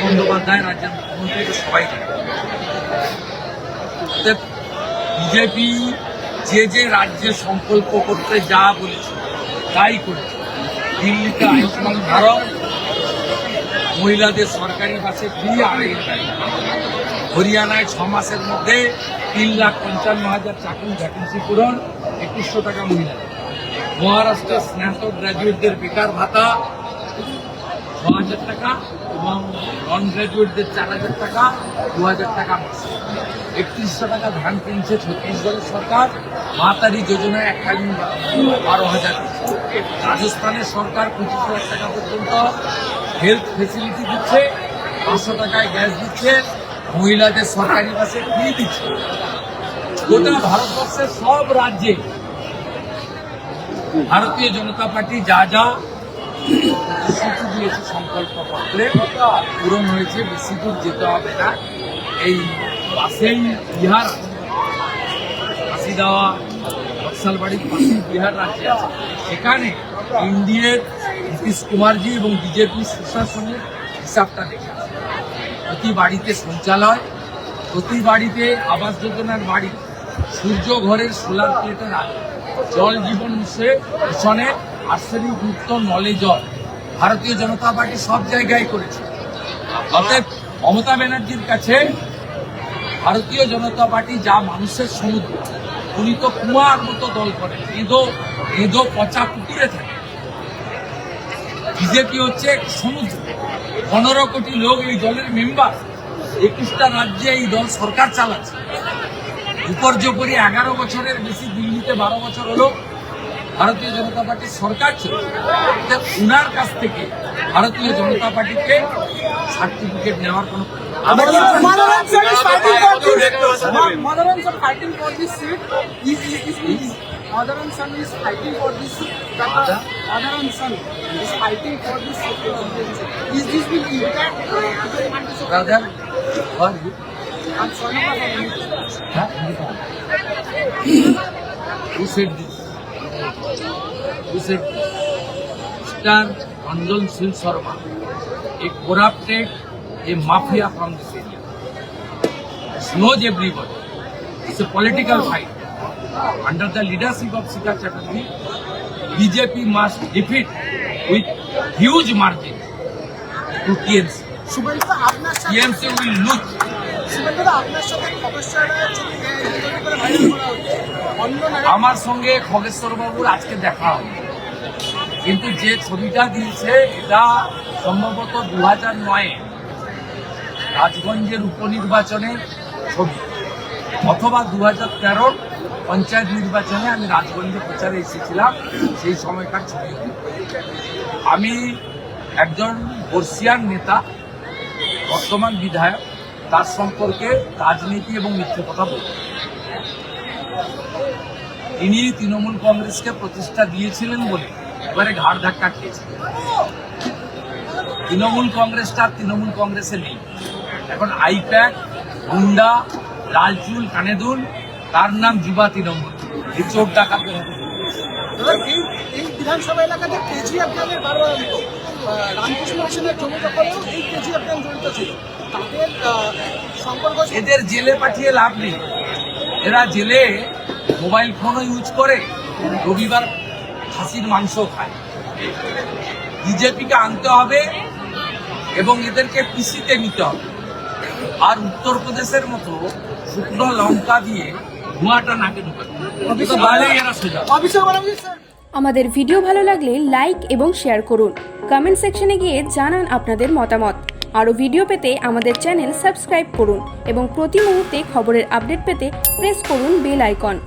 বন্দ্যোপাধ্যায় রাজ্যের মুখ্যমন্ত্রী, এটা সবাই জানে। বিজেপি যে রাজ্যে সংকল্প করতে যা বলেছে তাই করেছে। দিল্লিতে আয়ুষ্মান ভারত, মহিলাদের সরকারি বাসে ফ্রি 2.5 টাকা, হরিয়ানায় 6 মাসের মধ্যে 3,55,000 চাকরি ভ্যাকেন্সি পূরণ, 2100 টাকা মহিলা। মহারাষ্ট্রে স্নাতক গ্র্যাজুয়েটদের বেকার ভাতা 6,000 টাকা এবং নন গ্র্যাজুয়েটদের 4,000 টাকা, 2,000 টাকা মাসে। 3100 টাকা ধান কিনছে ছত্তিশগড়ের সরকার। মাতারি যোজনায় 12,000। রাজস্থানের সরকার 25,000 টাকা পর্যন্ত হেলথ ফেসিলিটি দিচ্ছে, 500 টাকায় গ্যাস দিচ্ছে, মহিলাদের সরকারি বাসে ফ্রি দিচ্ছে। গোটা ভারতবর্ষের সব রাজ্যে ভারতীয় জনতা পার্টি যা যা প্রতিশ্রুতি দিয়েছে সংকল্প পত্রে পূরণ হয়েছে। বেশি দূর যেতে হবে না, এই পাশেই বিহার, হাসিদাওয়া নকশালবাড়ির পাশেই বিহার রাজ্যে আছে। সেখানে এনডিএর নীতিশ কুমারজি এবং বিজেপি সুশাসনের হিসাবটা দেখে প্রতি বাড়িতে শৌচালয়, প্রতি বাড়িতে আবাস যোজনার বাড়ি, সূর্য ঘরের সোলার প্লেটের আগে, জল জীবন মিশনে আর্সেনিক মুক্ত নলে জল ভারতীয় জনতা পার্টি সব জায়গায় করেছে। অতএব মমতা ব্যানার্জির কাছে ভারতীয় জনতা পার্টি যা মানুষের সমুদ্র, উনি তো কুয়ার মতো দল করেন, এঁদো পচা পুকুরে থাকে। বিজেপি হচ্ছে সমুদ্র, 15 কোটি লোক এই দলের মেম্বার, 21টা রাজ্যে এই দল সরকার চালাচ্ছে। উপর্যুপরি 11 বছরের বেশি, দিল্লিতে 12 বছর হলো ভারতীয় জনতা পার্টির সরকার ছিল। উনার কাছ থেকে ভারতীয় জনতা পার্টিকে সার্টিফিকেট নেওয়ার কোনো Who said this? Mr. Ranjan Singh Sharma, a corrupted, a mafia from this area. It knows everybody. It's a political fight. Under the leadership of Sita Chatterjee, BJP must defeat with huge margin to TMC. TMC will lose. আমার সঙ্গে খগেশ্বর বাবুর আজকে দেখা হবে, কিন্তু যে ছবিটা দিয়েছে এটা সম্ভবত 2009 রাজগঞ্জের উপনির্বাচনের ছবি, অথবা 2013 পঞ্চায়েত নির্বাচনে আমি রাজগঞ্জে প্রচারে এসেছিলাম, সেই সময়কার ছবি। আমি একজন বর্ষিয়ান নেতা, বর্তমান বিধায়ক, তার সম্পর্কে রাজনীতি এবং মিথ্যে কথা বলতে। তিনি তৃণমূল কংগ্রেসকে প্রতিষ্ঠা দিয়েছিলেন বলে এবারে ঘাড় ধাক্কা খেয়েছিলেন। তৃণমূল কংগ্রেসটা তৃণমূল কংগ্রেসে নেই, এখন আইপ্যাক, গুন্ডা, লালচুল, কানেদুল, তার নাম যুবা তৃণমূল। এই চোর ডাকাতের এই বিধানসভা এলাকাতে কেজি আপনাদের রামকৃষ্ণ মিশনের জমি দখলেও এই কেজি আপনার জড়িত ছিল। তাদের সম্পর্ক, এদের জেলে পাঠিয়ে লাভ নেই। এরা জেলে মোবাইল ফোনও ইউজ করে, রবিবার খাসির মাংস খায়। বিজেপিকে আনতে হবে এবং এদেরকে পিসিতে নিতে হবে। আর উত্তরপ্রদেশের মতো শুকনো লঙ্কা দিয়ে ধোঁয়াটা নাকে ঢুকাতে এরা সোজা। আমাদের ভিডিও ভালো লাগলে লাইক এবং শেয়ার করুন। কমেন্ট সেকশনে গিয়ে জানান আপনাদের মতামত। আরও ভিডিও পেতে আমাদের চ্যানেল সাবস্ক্রাইব করুন এবং প্রতি মুহূর্তে খবরের আপডেট পেতে প্রেস করুন বেল আইকন।